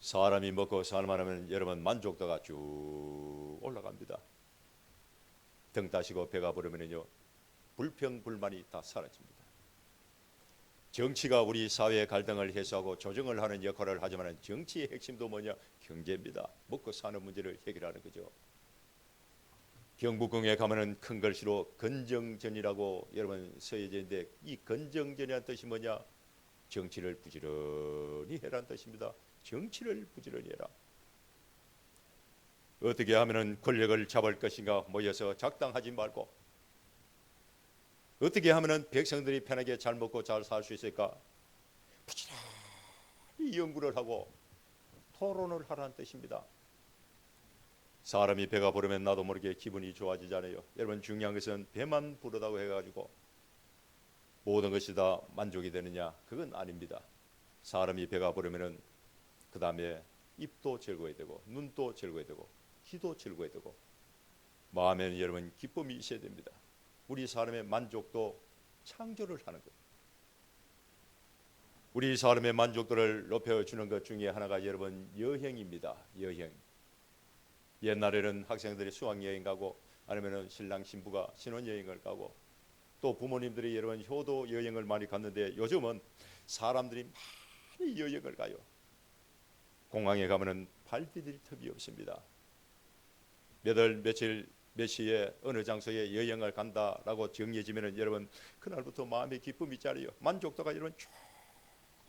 사람이 먹고 살만하면 여러분 만족도가 쭉 올라갑니다. 등 따시고 배가 부르면요 불평 불만이 다 사라집니다. 정치가 우리 사회의 갈등을 해소하고 조정을 하는 역할을 하지만 정치의 핵심도 뭐냐? 경제입니다. 먹고 사는 문제를 해결하는 거죠. 경북궁에 가면은 큰 글씨로 건정전이라고 여러분 써져 있는데 이 건정전이라는 뜻이 뭐냐? 정치를 부지런히 해라는 뜻입니다. 정치를 부지런히 해라. 어떻게 하면은 권력을 잡을 것인가 모여서 작당하지 말고 어떻게 하면은 백성들이 편하게 잘 먹고 잘 살 수 있을까? 부지런히 연구를 하고 토론을 하라는 뜻입니다. 사람이 배가 부르면 나도 모르게 기분이 좋아지잖아요. 여러분 중요한 것은 배만 부르다고 해가지고 모든 것이 다 만족이 되느냐? 그건 아닙니다. 사람이 배가 부르면은 그 다음에 입도 즐거워야 되고 눈도 즐거워야 되고 귀도 즐거워야 되고 마음에는 여러분 기쁨이 있어야 됩니다. 우리 사람의 만족도 창조를 하는 것. 우리 사람의 만족도를 높여주는 것 중에 하나가 여러분 여행입니다. 여행. 옛날에는 학생들이 수학여행 가고 아니면 신랑 신부가 신혼여행을 가고 또 부모님들이 여러분 효도 여행을 많이 갔는데 요즘은 사람들이 많이 여행을 가요. 공항에 가면은 발 디딜 틈이 없습니다. 몇 월 며칠 몇 시에 어느 장소에 여행을 간다라고 정해지면은 여러분 그날부터 마음의 기쁨이 있잖아요. 만족도가 여러분 쭉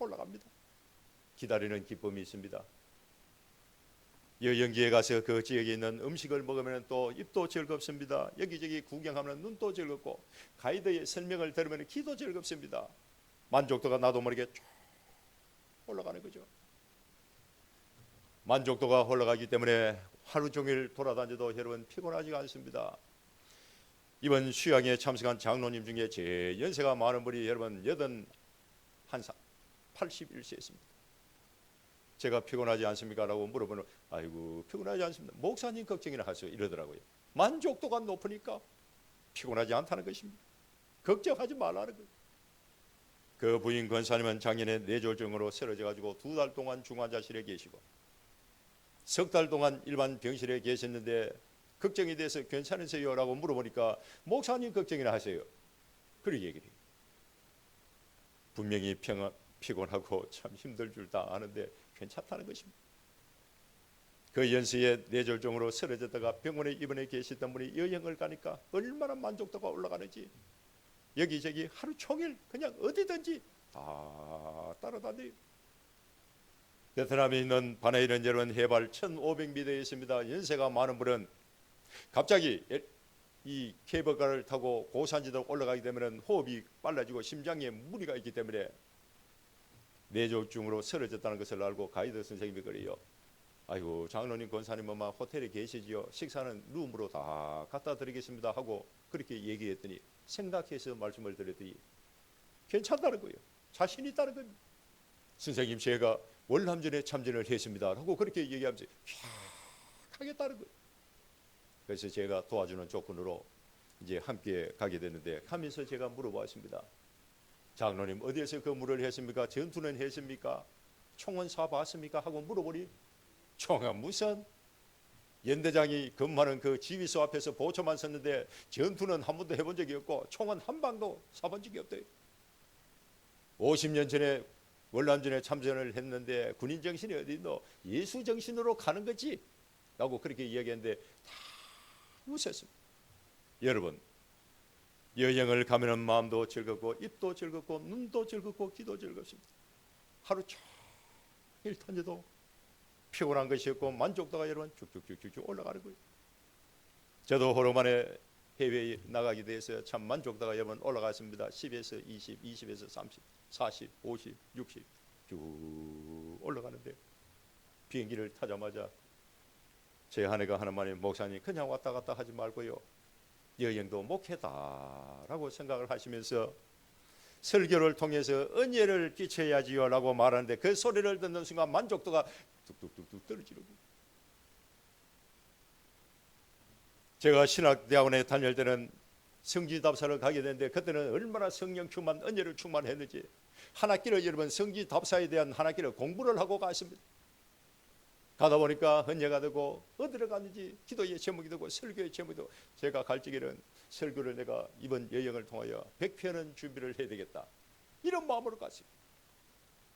올라갑니다. 기다리는 기쁨이 있습니다. 여행지에 가서 그 지역에 있는 음식을 먹으면 또 입도 즐겁습니다. 여기저기 구경하면 눈도 즐겁고 가이드의 설명을 들으면 귀도 즐겁습니다. 만족도가 나도 모르게 쭉 올라가는 거죠. 만족도가 올라가기 때문에 하루 종일 돌아다녀도 여러분 피곤하지가 않습니다. 이번 수양에 참석한 장로님 중에 제일 연세가 많은 분이 여러분 81살 81세였습니다. 제가 피곤하지 않습니까? 라고 물어보면 아이고 피곤하지 않습니다. 목사님 걱정이나 하세요 이러더라고요. 만족도가 높으니까 피곤하지 않다는 것입니다. 걱정하지 말라는 거예요. 그 부인 권사님은 작년에 뇌졸중으로 쓰러져 가지고 2달 동안 중환자실에 계시고 석 달 동안 일반 병실에 계셨는데 걱정이 돼서 괜찮으세요? 라고 물어보니까 목사님 걱정이나 하세요. 그렇게 얘기를 해요. 분명히 피곤하고 참 힘들 줄 다 아는데 괜찮다는 것입니다. 그 연세에 뇌졸중으로 쓰러졌다가 병원에 입원해 계시던 분이 여행을 가니까 얼마나 만족도가 올라가는지 여기저기 하루 종일 그냥 어디든지 다 따라다녀요. 베트남에 있는 바네일은 여러분 해발 1500m에 있습니다. 연세가 많은 분은 갑자기 이 케이블카를 타고 고산지대로 올라가게 되면 호흡이 빨라지고 심장에 무리가 있기 때문에 뇌졸중으로 쓰러졌다는 것을 알고 가이드 선생님이 그래요. 아이고 장로님 권사님 엄마 호텔에 계시지요. 식사는 룸으로 다 갖다 드리겠습니다 하고 그렇게 얘기했더니 생각해서 말씀을 드렸더니 괜찮다는 거예요. 자신 있다는 겁니다. 선생님 제가 월남전에 참전을 했습니다 하고 그렇게 얘기하면서 쫙 하겠다는 거예요. 그래서 제가 도와주는 조건으로 이제 함께 가게 됐는데 가면서 제가 물어봤습니다. 장로님 어디에서 근무를 했습니까? 전투는 했습니까? 총은 쏴봤습니까? 하고 물어보니 총은 무슨 연대장이 근무하는 그 지휘소 앞에서 보초만 섰는데 전투는 한 번도 해본 적이 없고 총은 한 방도 쏴본 적이 없대요. 50년 전에 월남전에 참전을 했는데 군인 정신이 어디 있노? 예수 정신으로 가는 거지 라고 그렇게 이야기했는데 다 웃었습니다. 여러분 여행을 가면 마음도 즐겁고 입도 즐겁고 눈도 즐겁고 귀도 즐겁습니다. 하루 종일 다녀도 피곤한 것이 없고 만족도가 여러분 쭉쭉쭉쭉 올라가는 거예요. 저도 오랜만에 해외에 나가게 돼서 참 만족도가 여러분 올라갔습니다. 10에서 20, 20에서 30, 40, 50, 60 쭉 올라가는데 비행기를 타자마자 제 아내가 하는 말이 목사님 그냥 왔다 갔다 하지 말고요. 여행도 목회다라고 생각을 하시면서 설교를 통해서 은혜를 끼쳐야지요 라고 말하는데 그 소리를 듣는 순간 만족도가 뚝뚝뚝뚝 떨어지는 거예요. 제가 신학대학원에 다닐 때는 성지답사를 가게 되는데 그때는 얼마나 성령 충만 은혜를 충만했는지 한 학기를 여러분 성지답사에 대한 한 학기를 공부를 하고 갔습니다. 가다 보니까 헌예가 되고 어디로 갔는지 기도의 제목이 되고 설교의 제목이 되고 제가 갈 적에는 설교를 내가 이번 여행을 통하여 100편은 준비를 해야 되겠다 이런 마음으로 갔어요.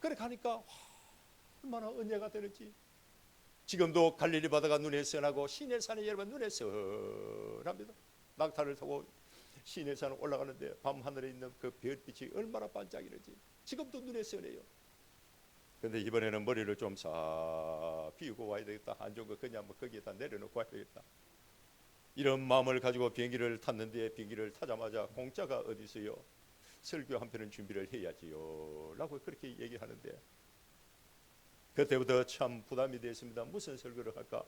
그래 가니까 얼마나 은혜가 되는지. 지금도 갈릴리 바다가 눈에 선하고 시내산이 여러분 눈에 선합니다. 낙타를 타고 시내산 올라가는데 밤하늘에 있는 그 별빛이 얼마나 반짝이는지 지금도 눈에 선해요. 근데 이번에는 머리를 좀 싹 비우고 와야 되겠다. 안 좋은 거 그냥 뭐 거기에다 내려놓고 와야 되겠다. 이런 마음을 가지고 비행기를 탔는데 비행기를 타자마자 공짜가 어디 있어요? 설교 한 편은 준비를 해야지요 라고 그렇게 얘기하는데 그때부터 참 부담이 됐습니다. 무슨 설교를 할까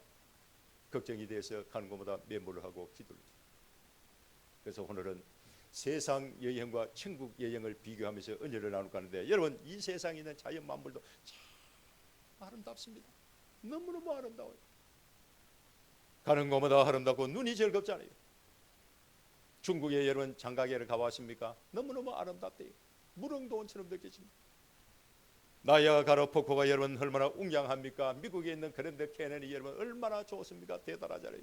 걱정이 돼서 가는 것보다 메모를 하고 기도를 해요. 그래서 오늘은 세상 여행과 천국 여행을 비교하면서 은혜를 나누고 하는데 여러분 이 세상에 있는 자연 만물도 참 아름답습니다. 너무너무 아름다워요. 가는 곳마다 아름답고 눈이 즐겁잖아요. 중국에 여러분 장가게를 가봤습니까? 너무너무 아름답대요. 무릉도원처럼 느껴집니다. 나이아가라 폭포가 여러분 얼마나 웅장합니까? 미국에 있는 그랜드 캐년이 여러분 얼마나 좋습니까? 대단하잖아요.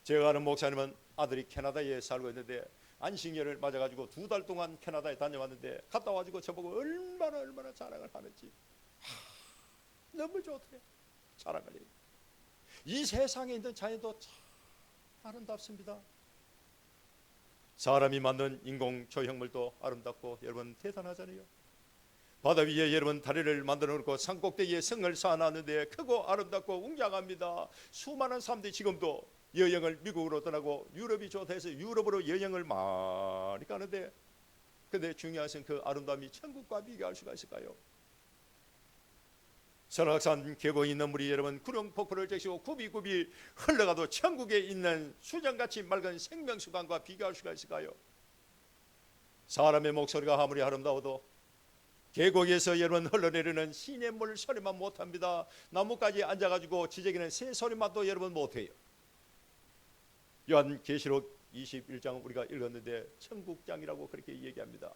제가 아는 목사님은 아들이 캐나다에 살고 있는데 안식년을 맞아가지고 2달 동안 캐나다에 다녀왔는데 갔다 와가지고 저보고 얼마나 자랑을 하는지 너무 좋대요. 자랑을 해요. 이 세상에 있는 자연도 참 아름답습니다. 사람이 만든 인공 조형물도 아름답고 여러분 대단하잖아요. 바다 위에 여러분 다리를 만들어 놓고 산꼭대기에 성을 쌓아놨는데 크고 아름답고 웅장합니다. 수많은 사람들이 지금도 여행을 미국으로 떠나고 유럽이 좋다 해서 유럽으로 여행을 많이 가는데 근데 중요한 것은 그 아름다움이 천국과 비교할 수가 있을까요? 설악산 계곡에 있는 물이 여러분 구룡폭포를 적시고 굽이굽이 흘러가도 천국에 있는 수정같이 맑은 생명수강과 비교할 수가 있을까요? 사람의 목소리가 아무리 아름다워도 계곡에서 여러분 흘러내리는 시냇물 소리만 못합니다. 나뭇가지에 앉아가지고 지저귀는 새 소리만도 여러분 못해요. 요한계시록 21장 우리가 읽었는데 천국장이라고 그렇게 얘기합니다.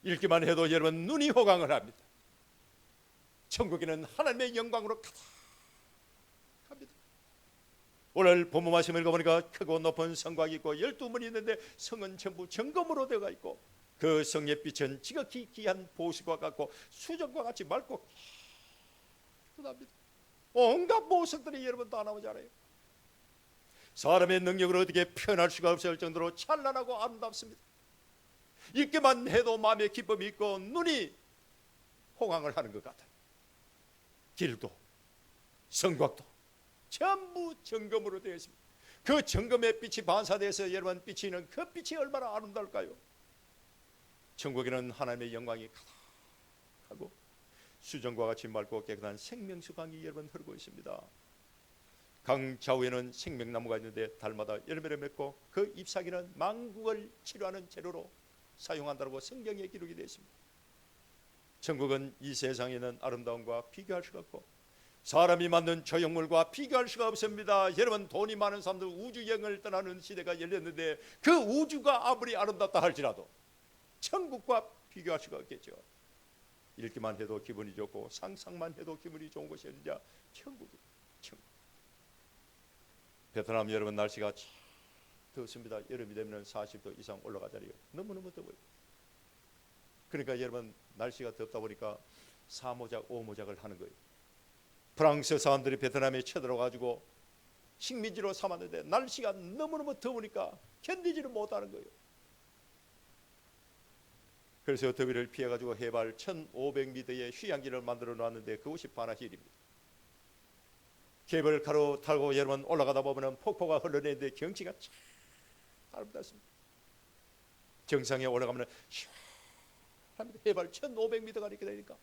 읽기만 해도 여러분 눈이 호강을 합니다. 천국에는 하나님의 영광으로 가득합니다. 오늘 본문 말씀 읽어보니까 크고 높은 성곽이 있고 12문이 있는데 성은 전부 정금으로 되어 있고 그 성의 빛은 지극히 귀한 보석과 같고 수정과 같이 맑고 깨끗합니다. 온갖 보석들이 여러분 다 나오잖아요. 사람의 능력으로 어떻게 표현할 수가 없을 정도로 찬란하고 아름답습니다. 읽기만 해도 마음에 기쁨이 있고 눈이 호강을 하는 것 같아요. 길도 성곽도 전부 정금으로 되어 있습니다. 그 정금의 빛이 반사돼서 여러분 비치는 그 빛이 얼마나 아름다울까요? 천국에는 하나님의 영광이 가득하고 수정과 같이 맑고 깨끗한 생명수강이 여러분 흐르고 있습니다. 강 좌우에는 생명나무가 있는데 달마다 열매를 맺고 그 잎사귀는 만국을 치료하는 재료로 사용한다고 성경에 기록이 되어 있습니다. 천국은 이 세상에 있는 아름다움과 비교할 수가 없고 사람이 만든 조형물과 비교할 수가 없습니다. 여러분 돈이 많은 사람들 우주여행을 떠나는 시대가 열렸는데 그 우주가 아무리 아름답다 할지라도 천국과 비교할 수가 없겠죠. 읽기만 해도 기분이 좋고 상상만 해도 기분이 좋은 곳이 어디냐? 천국이에요. 천국. 베트남 여러분 날씨가 참 덥습니다. 여름이 되면 40도 이상 올라가잖아요. 너무너무 더워요. 그러니까 여러분 날씨가 덥다 보니까 사모작 오모작을 하는 거예요. 프랑스 사람들이 베트남에 쳐들어가지고 식민지로 삼았는데 날씨가 너무너무 더우니까 견디지를 못하는 거예요. 그래서 더위를 피해가지고 해발 1500m의 휴양지를 만들어 놨는데 그곳이 바나힐입니다. 케이블카로 타고 여러분 올라가다 보면 폭포가 흘러내리는데 경치가 참 아름답습니다. 정상에 올라가면 시원합니다. 해발 1500m가 이렇게 되니까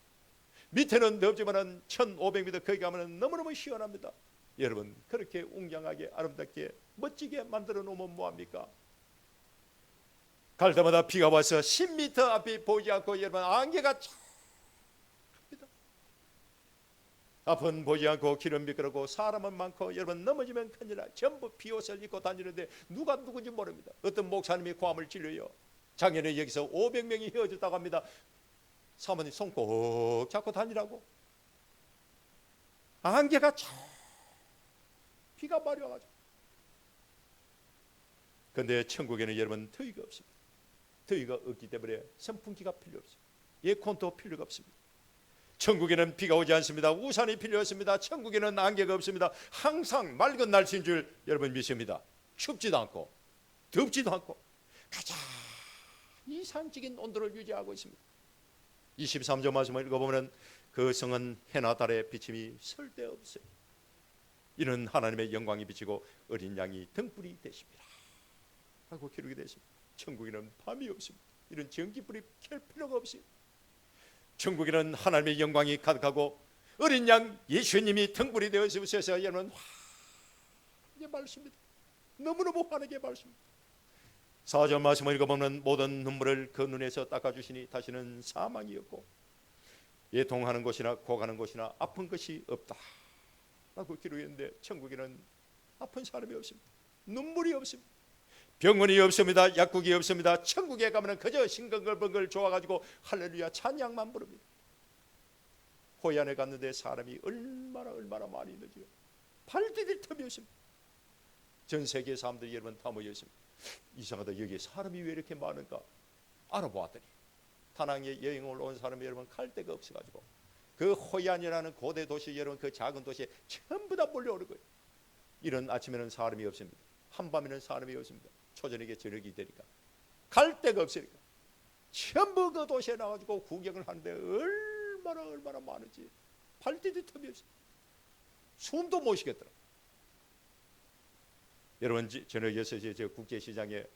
밑에는 덥지만 1500m 거기 가면 너무너무 시원합니다. 여러분 그렇게 웅장하게 아름답게 멋지게 만들어 놓으면 뭐합니까? 갈 때마다 비가 와서 10m 앞이 보이지 않고 여러분 안개가 찹니다. 앞은 보이지 않고 길은 미끄럽고 사람은 많고 여러분 넘어지면 큰일 나요. 전부 비옷을 입고 다니는데 누가 누군지 모릅니다. 어떤 목사님이 고함을 질러요. 작년에 여기서 500명이 헤어졌다고 합니다. 사모님 손 꼭 잡고 다니라고. 안개가 비가 많이 와가지고. 그런데 천국에는 여러분 더위가 없습니다. 더위가 없기 때문에 선풍기가 필요 없습니다. 에어컨도 필요가 없습니다. 천국에는 비가 오지 않습니다. 우산이 필요 없습니다. 천국에는 안개가 없습니다. 항상 맑은 날씨인 줄 여러분 믿습니다. 춥지도 않고 덥지도 않고 가장 이상적인 온도를 유지하고 있습니다. 23절 말씀을 읽어보면 그 성은 해나 달의 비침이 쓸데없어요. 이는 하나님의 영광이 비치고 어린 양이 등불이 되십니다 하고 기록이 되어 있습니다. 천국에는 밤이 없습니다. 이런 전기불이 켤 필요가 없어요. 천국에는 하나님의 영광이 가득하고 어린 양 예수님이 등불이 되어 있으셔서 여러분 환하게 밝습니다. 너무너무 환하게 밝습니다. 4절 말씀을 읽어보면 모든 눈물을 그 눈에서 닦아주시니 다시는 사망이 없고 예통하는 곳이나 고가는 곳이나 아픈 것이 없다 라고 기록했는데 천국에는 아픈 사람이 없습니다. 눈물이 없습니다. 병원이 없습니다. 약국이 없습니다. 천국에 가면 그저 싱글벙글 좋아가지고 할렐루야 찬양만 부릅니다. 호얀에 갔는데 사람이 얼마나 많이 있는지요. 발 디딜 틈이 없습니다. 전 세계 사람들이 여러분 다 모여 있습니다. 이상하다, 여기에 사람이 왜 이렇게 많은가 알아보았더니 다낭에 여행을 온 사람이 여러분 갈 데가 없어가지고 그 호얀이라는 고대 도시, 여러분 그 작은 도시에 전부 다 몰려오는 거예요. 이런 아침에는 사람이 없습니다. 한밤에는 사람이 없습니다. 초저녁에 저녁이 되니까 갈 데가 없으니까 전부 그 도시에 나와가지고 구경을 하는데 얼마나 많은지 발 디딜 틈이 없습니다. 숨도 못 쉬겠더라. 여러분 저녁 6시에 저 국제시장에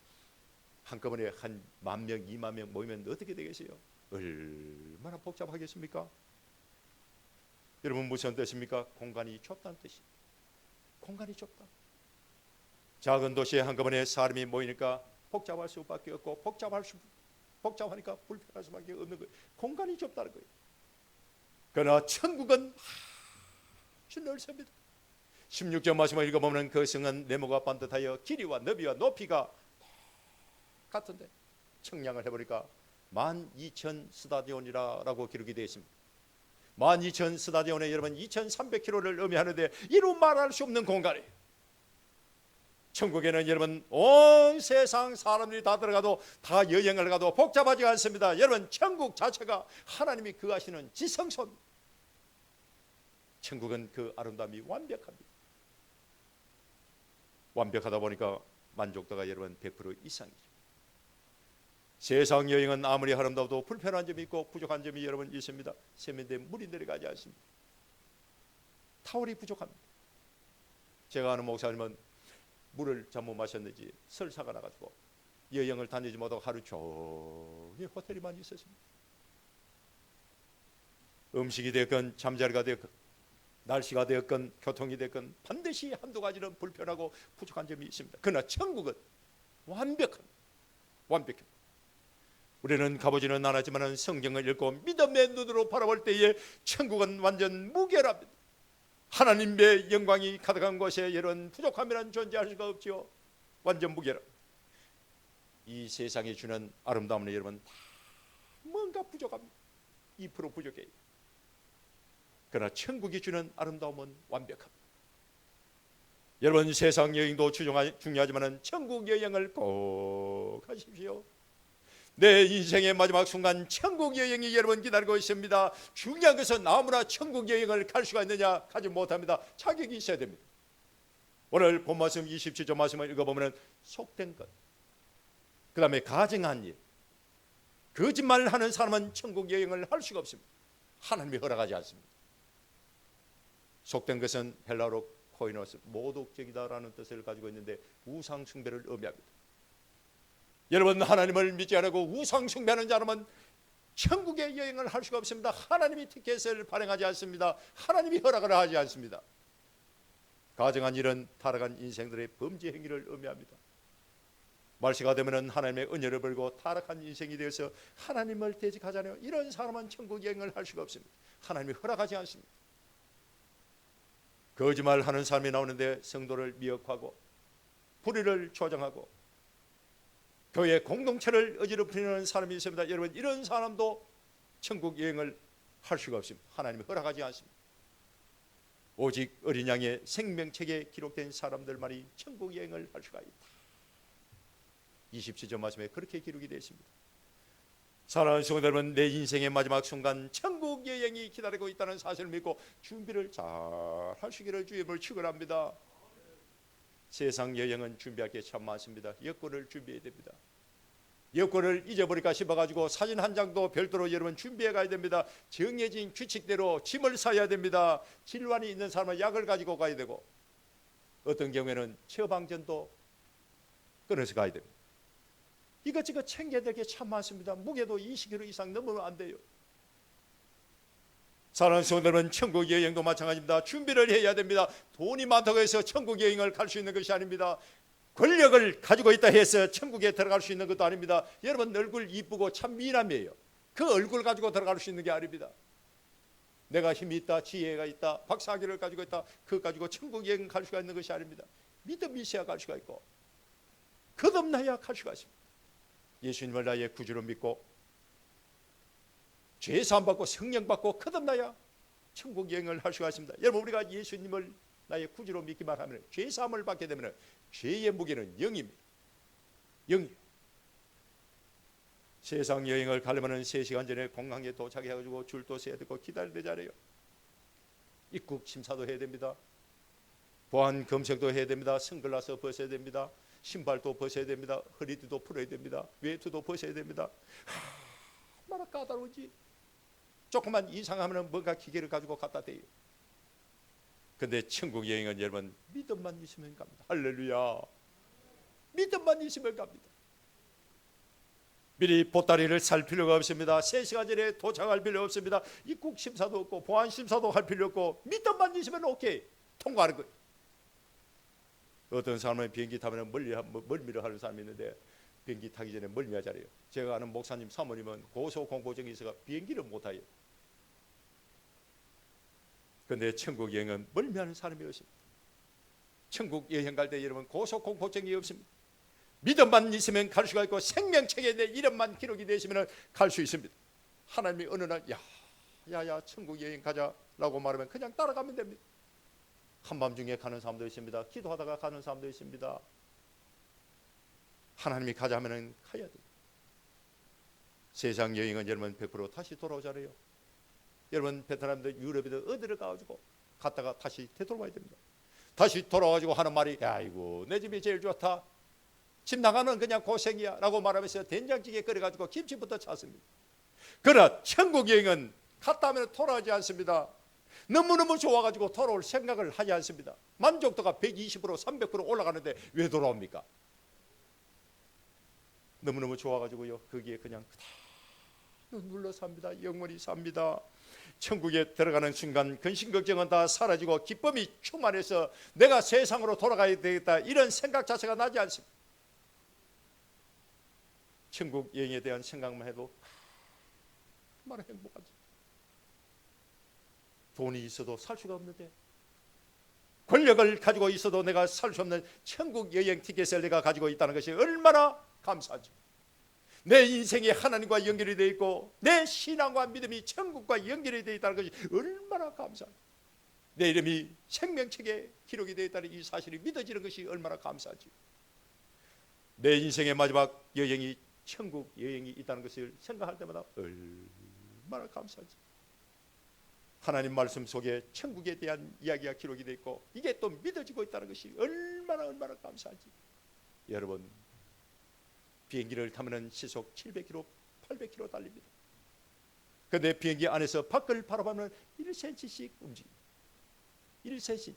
한꺼번에 한 10,000명, 20,000명 모이면 어떻게 되겠어요? 얼마나 복잡하겠습니까? 여러분 무슨 뜻입니까? 공간이 좁다는 뜻이에요. 공간이 좁다. 작은 도시에 한꺼번에 사람이 모이니까 복잡할 수밖에 없고 복잡하니까 불편할 수밖에 없는 거예요. 공간이 좁다는 거예요. 그러나 천국은 아주 넓습니다. 16절 말씀을 읽어보면 그 성은 네모가 반듯하여 길이와 너비와 높이가 같은데 청량을 해보니까 12,000 스타디온이라고 기록이 되어 있습니다. 12,000 스타디온에 여러분 2,300km를 의미하는데 이루 말할 수 없는 공간이에요. 천국에는 여러분 온 세상 사람들이 다 들어가도 다 여행을 가도 복잡하지 않습니다. 여러분 천국 자체가 하나님이 거하시는 지성소입니다. 천국은 그 아름다움이 완벽합니다. 완벽하다 보니까 만족도가 여러분 100% 이상이죠. 세상 여행은 아무리 아름다워도 불편한 점이 있고 부족한 점이 여러분 있습니다. 세면대에 물이 내려가지 않습니다. 타월이 부족합니다. 제가 아는 목사님은 물을 잘못 마셨는지 설사가 나가지고 여행을 다니지 못하고 하루 종일 호텔에만 있었습니다. 음식이 됐건 잠자리가 됐건 날씨가 되었건 교통이 됐건 반드시 한두 가지는 불편하고 부족한 점이 있습니다. 그러나 천국은 완벽합니다. 우리는 가보지는 않았지만 성경을 읽고 믿음의 눈으로 바라볼 때에 천국은 완전 무결합니다. 하나님의 영광이 가득한 곳에 이런 부족함이란 존재할 수가 없지요. 완전 무결합. 이 세상이 주는 아름다움은 여러분 다 뭔가 부족합니다. 2% 부족해요. 그러나 천국이 주는 아름다움은 완벽합니다. 여러분 세상 여행도 중요하지만 천국 여행을 꼭 하십시오. 내 인생의 마지막 순간 천국 여행이 여러분 기다리고 있습니다. 중요한 것은 아무나 천국 여행을 갈 수가 있느냐? 가지 못합니다. 자격이 있어야 됩니다. 오늘 본 말씀 27절 말씀을 읽어보면 속된 것, 그 다음에 가증한 일, 거짓말을 하는 사람은 천국 여행을 할 수가 없습니다. 하나님이 허락하지 않습니다. 속된 것은 헬라어로 코이노스, 모독적이다라는 뜻을 가지고 있는데 우상 숭배를 의미합니다. 여러분 하나님을 믿지 않고 우상 숭배하는 자라면 천국의 여행을 할 수가 없습니다. 하나님이 티켓을 발행하지 않습니다. 하나님이 허락을 하지 않습니다. 가정한 일은 타락한 인생들의 범죄 행위를 의미합니다. 말세가 되면 하나님의 은혜를 벌고 타락한 인생이 되어서 하나님을 대적하잖아요. 이런 사람은 천국 여행을 할 수가 없습니다. 하나님이 허락하지 않습니다. 거짓말하는 사람이 나오는데 성도를 미혹하고 불의를 조장하고 교회 공동체를 어지럽히는 사람이 있습니다. 여러분 이런 사람도 천국 여행을 할 수가 없습니다. 하나님이 허락하지 않습니다. 오직 어린 양의 생명책에 기록된 사람들만이 천국 여행을 할 수가 있다. 27절 말씀에 그렇게 기록이 되어 있습니다. 사랑하는 성도 여러분, 내 인생의 마지막 순간 천국 여행이 기다리고 있다는 사실을 믿고 준비를 잘 하시기를 주님을 축원합니다. 세상 여행은 준비할 게 참 많습니다. 여권을 준비해야 됩니다. 여권을 잊어버릴까 싶어가지고 사진 한 장도 별도로 여러분 준비해 가야 됩니다. 정해진 규칙대로 짐을 싸야 됩니다. 질환이 있는 사람은 약을 가지고 가야 되고, 어떤 경우에는 처방전도 끊어서 가야 됩니다. 이것저것 챙겨야 될 게 참 많습니다. 무게도 20kg 이상 넘으면 안 돼요. 사랑하는 성도들은 천국 여행도 마찬가지입니다. 준비를 해야 됩니다. 돈이 많다고 해서 천국 여행을 갈 수 있는 것이 아닙니다. 권력을 가지고 있다 해서 천국에 들어갈 수 있는 것도 아닙니다. 여러분 얼굴 이쁘고 참 미남이에요. 그 얼굴 가지고 들어갈 수 있는 게 아닙니다. 내가 힘이 있다, 지혜가 있다, 박사학위를 가지고 있다, 그거 가지고 천국 여행 갈 수가 있는 것이 아닙니다. 믿음이 있어야 갈 수가 있고 거듭나야 갈 수가 있습니다. 예수님을 나의 구주로 믿고 죄 사함 받고 성령 받고 거듭나야 천국 여행을 할 수가 있습니다. 여러분 우리가 예수님을 나의 구주로 믿기만 하면 죄 사함을 받게 되면 죄의 무게는 0입니다. 0이에요. 세상 여행을 가려면 3시간 전에 공항에 도착해가지고 줄도 서야 되고 기다려야 되잖아요. 입국 심사도 해야 됩니다. 보안 검색도 해야 됩니다. 선글라스 벗어야 됩니다. 신발도 벗어야 됩니다. 허리띠도 풀어야 됩니다. 외투도 벗어야 됩니다. 얼마나 까다로운지. 조금만 이상하면 뭔가 기계를 가지고 갖다 대요. 근데 천국 여행은 여러분 믿음만 있으면 갑니다. 할렐루야. 믿음만 있으면 갑니다. 미리 보따리를 살 필요가 없습니다. 3시간 전에 도착할 필요 없습니다. 입국 심사도 없고 보안 심사도 할 필요 없고 믿음만 있으면 오케이 통과하는 거예요. 어떤 사람은 비행기 타면 멀미를 하는 사람이 있는데 비행기 타기 전에 멀미하잖아요. 제가 아는 목사님 사모님은 고소공포증이 있어서 비행기를 못 타요. 그런데 천국 여행은 멀미하는 사람이 없습니다. 천국 여행 갈 때 여러분 고소공포증이 없습니다. 믿음만 있으면 갈 수가 있고 생명책에 내 이름만 기록이 되시면 갈 수 있습니다. 하나님이 어느 날 야야 천국 여행 가자라고 말하면 그냥 따라가면 됩니다. 한밤중에 가는 사람도 있습니다. 기도하다가 가는 사람도 있습니다. 하나님이 가자 하면 가야 돼요. 세상 여행은 여러분 100% 다시 돌아오잖아요. 여러분 베트남도 유럽에도 어디를 가가지고 갔다가 다시 되돌아와야 됩니다. 다시 돌아와가지고 하는 말이 아이고 내 집이 제일 좋다. 집 나가는 그냥 고생이야 라고 말하면서 된장찌개 끓여가지고 김치부터 찾습니다. 그러나 천국 여행은 갔다 하면 돌아오지 않습니다. 너무너무 좋아가지고 돌아올 생각을 하지 않습니다. 만족도가 120% 300% 올라가는데 왜 돌아옵니까? 너무너무 좋아가지고요 거기에 그냥 그대로 눌러 삽니다. 영원히 삽니다. 천국에 들어가는 순간 근심 걱정은 다 사라지고 기쁨이 충만해서 내가 세상으로 돌아가야 되겠다 이런 생각 자체가 나지 않습니다. 천국 여행에 대한 생각만 해도 얼마나 행복하지. 돈이 있어도 살 수가 없는데, 권력을 가지고 있어도 내가 살 수 없는 천국 여행 티켓을 내가 가지고 있다는 것이 얼마나 감사하죠. 내 인생이 하나님과 연결이 되어 있고 내 신앙과 믿음이 천국과 연결이 되어 있다는 것이 얼마나 감사하죠. 내 이름이 생명책에 기록이 되어 있다는 이 사실이 믿어지는 것이 얼마나 감사하죠. 내 인생의 마지막 여행이 천국 여행이 있다는 것을 생각할 때마다 얼마나 감사하지. 하나님 말씀 속에 천국에 대한 이야기가 기록이 되어 있고 이게 또 믿어지고 있다는 것이 얼마나 감사하지. 여러분 비행기를 타면 시속 700km, 800km 달립니다. 그런데 비행기 안에서 밖을 바라보면 1cm씩 움직입니다. 1cm.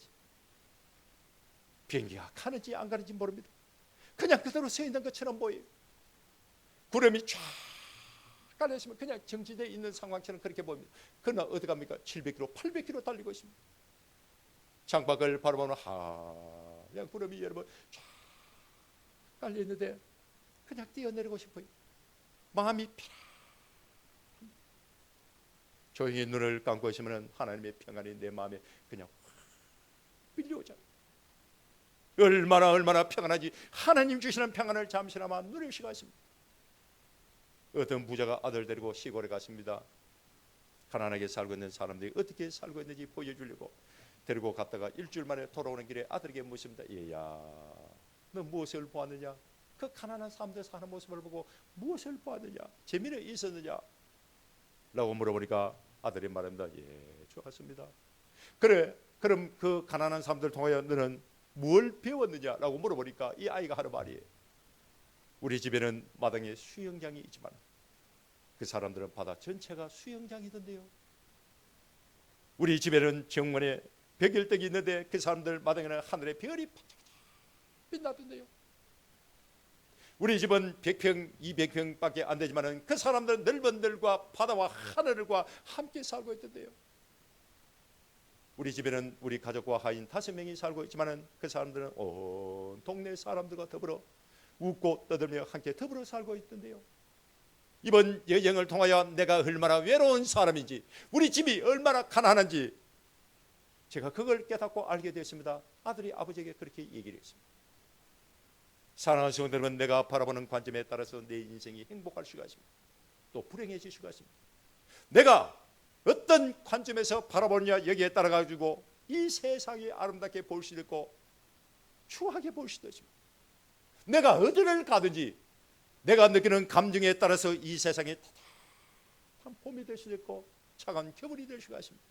비행기가 가는지 안 가는지 모릅니다. 그냥 그대로 서 있는 것처럼 보여요. 구름이 쫙 깔려있으면 그냥 정지되어 있는 상황처럼 그렇게 보입니다. 그러나 어디 갑니까? 700km, 800km 달리고 있습니다. 창밖을 바라보면 하얀 구름이 여러분 쫙 깔려있는데 그냥 뛰어내리고 싶어요. 마음이 편안합니다. 조용히 눈을 감고 있으면 하나님의 평안이 내 마음에 그냥 밀려오잖아요. 얼마나 평안하지. 하나님 주시는 평안을 잠시나마 누릴 수가 있습니다. 어떤 부자가 아들 데리고 시골에 갔습니다. 가난하게 살고 있는 사람들이 어떻게 살고 있는지 보여주려고 데리고 갔다가 일주일 만에 돌아오는 길에 아들에게 묻습니다. 얘야, 너 무엇을 보았느냐? 그 가난한 사람들 사는 모습을 보고 무엇을 보았느냐? 재미는 있었느냐? 라고 물어보니까 아들이 말합니다. 예, 좋았습니다. 그래, 그럼 그 가난한 사람들 통하여 너는 뭘 배웠느냐? 라고 물어보니까 이 아이가 하는 말이에요. 우리 집에는 마당에 수영장이 있지만 그 사람들은 바다 전체가 수영장이던데요. 우리 집에는 정원에 백일떡이 있는데 그 사람들 마당에는 하늘에 별이 반짝반짝 빛나던데요. 우리 집은 100평, 200평밖에 안 되지만 그 사람들은 넓은 들과 바다와 하늘과 함께 살고 있던데요. 우리 집에는 우리 가족과 하인 5명이 살고 있지만 그 사람들은 온 동네 사람들과 더불어 웃고 떠들며 함께 더불어 살고 있던데요. 이번 여행을 통하여 내가 얼마나 외로운 사람인지, 우리 집이 얼마나 가난한지 제가 그걸 깨닫고 알게 됐습니다. 아들이 아버지에게 그렇게 얘기를 했습니다. 사랑하는 성도들은 내가 바라보는 관점에 따라서 내 인생이 행복할 수가 있습니다. 또 불행해질 수가 있습니다. 내가 어떤 관점에서 바라보느냐 여기에 따라 가지고 이 세상이 아름답게 볼 수도 있고 추하게 볼 수도 있습니다. 내가 어디를 가든지 내가 느끼는 감정에 따라서 이 세상이 따뜻한 봄이 될 수도 있고 차가운 겨울이 될 수가 있습니다.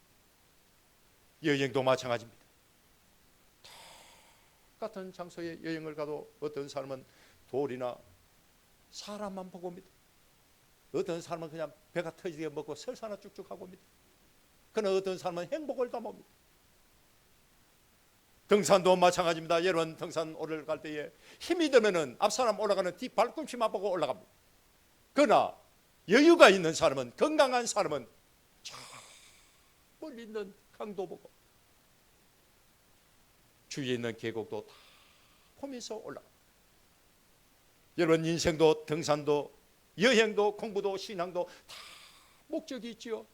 여행도 마찬가지입니다. 똑같은 장소에 여행을 가도 어떤 사람은 돌이나 사람만 보고 옵니다. 어떤 사람은 그냥 배가 터지게 먹고 설사나 쭉쭉 하고 옵니다. 그러나 어떤 사람은 행복을 담아옵니다. 등산도 마찬가지입니다. 여러분 등산 올라갈 때에 힘이 들면은 앞사람 올라가는 뒤 발꿈치만 보고 올라갑니다. 그러나 여유가 있는 사람은, 건강한 사람은 저 멀리 있는 강도 보고 주위에 있는 계곡도 다 보면서 올라갑니다. 여러분 인생도 등산도 여행도 공부도 신앙도 다 목적이 있지요.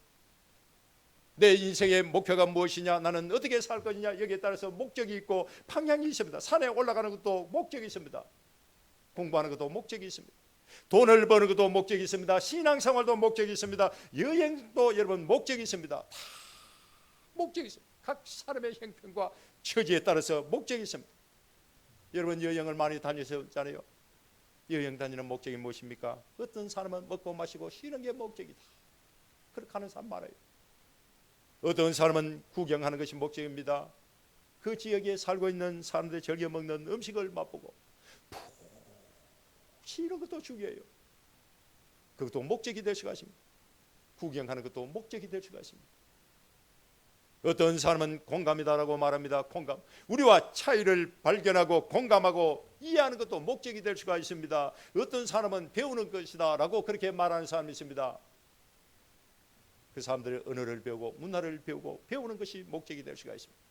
내 인생의 목표가 무엇이냐, 나는 어떻게 살 것이냐, 여기에 따라서 목적이 있고 방향이 있습니다. 산에 올라가는 것도 목적이 있습니다. 공부하는 것도 목적이 있습니다. 돈을 버는 것도 목적이 있습니다. 신앙생활도 목적이 있습니다. 여행도 여러분 목적이 있습니다. 다 목적이 있습니다. 각 사람의 형편과 처지에 따라서 목적이 있습니다. 여러분 여행을 많이 다니셨잖아요. 여행 다니는 목적이 무엇입니까? 어떤 사람은 먹고 마시고 쉬는 게 목적이다. 그렇게 하는 사람 많아요. 어떤 사람은 구경하는 것이 목적입니다. 그 지역에 살고 있는 사람들이 즐겨 먹는 음식을 맛보고 푹 쉬는 것도 중요해요. 그것도 목적이 될 수가 있습니다. 구경하는 것도 목적이 될 수가 있습니다. 어떤 사람은 공감이다라고 말합니다. 공감. 우리와 차이를 발견하고 공감하고 이해하는 것도 목적이 될 수가 있습니다. 어떤 사람은 배우는 것이다라고 그렇게 말하는 사람이 있습니다. 그 사람들의 언어를 배우고 문화를 배우고 배우는 것이 목적이 될 수가 있습니다.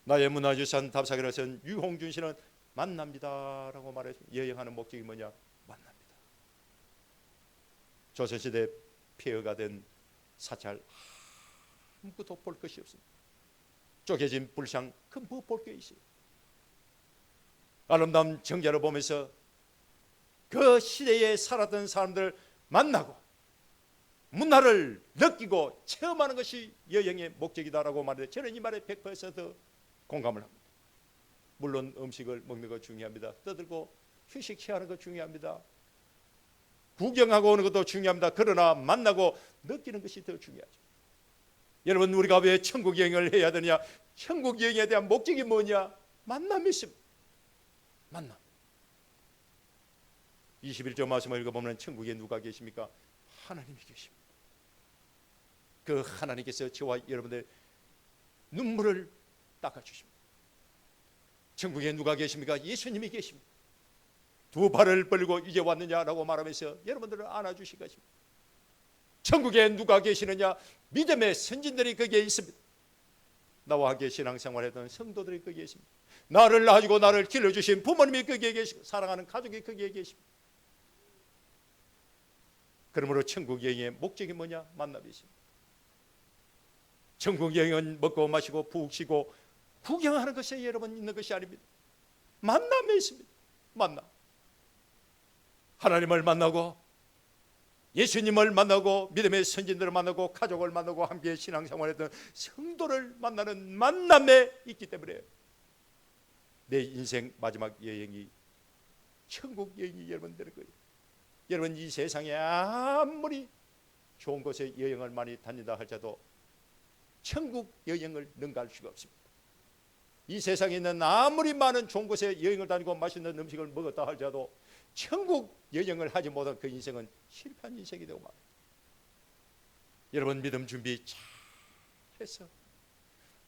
나의 문화유산 답사기를 쓴 유홍준 씨는 만납니다라고 말했습니다. 여행하는 목적이 뭐냐? 만납니다. 조선시대 폐허가 된 사찰 아무것도 볼 것이 없습니다. 쪼개진 불상 그 뭐 볼 게 있어요? 아름다운 정자를 보면서 그 시대에 살았던 사람들 만나고 문화를 느끼고 체험하는 것이 여행의 목적이다라고 말해요. 저는 이 말에 100% 공감을 합니다. 물론 음식을 먹는 것 중요합니다. 떠들고 휴식 취하는 것 중요합니다. 구경하고 오는 것도 중요합니다. 그러나 만나고 느끼는 것이 더 중요하죠. 여러분 우리가 왜 천국 여행을 해야 되느냐? 천국 여행에 대한 목적이 뭐냐? 만남이 있습니다. 만남. 21절 말씀을 읽어보면 천국에 누가 계십니까? 하나님이 계십니다. 그 하나님께서 저와 여러분들 눈물을 닦아주십니다. 천국에 누가 계십니까? 예수님이 계십니다. 두 발을 벌리고 이제 왔느냐라고 말하면서 여러분들을 안아주실 것입니다. 천국에 누가 계시느냐? 믿음의 선진들이 거기에 있습니다. 나와 함께 신앙생활했던 성도들이 거기에 있습니다. 나를 낳아주고 나를 길러주신 부모님이 거기에 계시고 사랑하는 가족이 거기에 계십니다. 그러므로 천국 여행의 목적이 뭐냐? 만남이 있습니다. 천국 여행은 먹고 마시고 푹 쉬고 구경하는 것이 여러분 있는 것이 아닙니다. 만남이 있습니다. 만남. 하나님을 만나고 예수님을 만나고 믿음의 선진들을 만나고 가족을 만나고 함께 신앙생활했던 성도를 만나는 만남에 있기 때문에 내 인생 마지막 여행이 천국 여행이 여러분 되는 거예요. 여러분 이 세상에 아무리 좋은 곳에 여행을 많이 다닌다 할지라도 천국 여행을 능가할 수가 없습니다. 이 세상에 있는 아무리 많은 좋은 곳에 여행을 다니고 맛있는 음식을 먹었다 할지라도 천국 여행을 하지 못한 그 인생은 실패한 인생이 되고 말입니다. 여러분 믿음 준비 잘 해서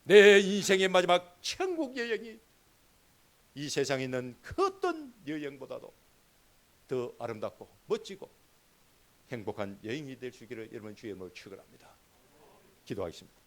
내 인생의 마지막 천국 여행이 이 세상에 있는 그 어떤 여행보다도 더 아름답고 멋지고 행복한 여행이 될 수 있기를 여러분 주의 이름으로 축원합니다. 기도하겠습니다.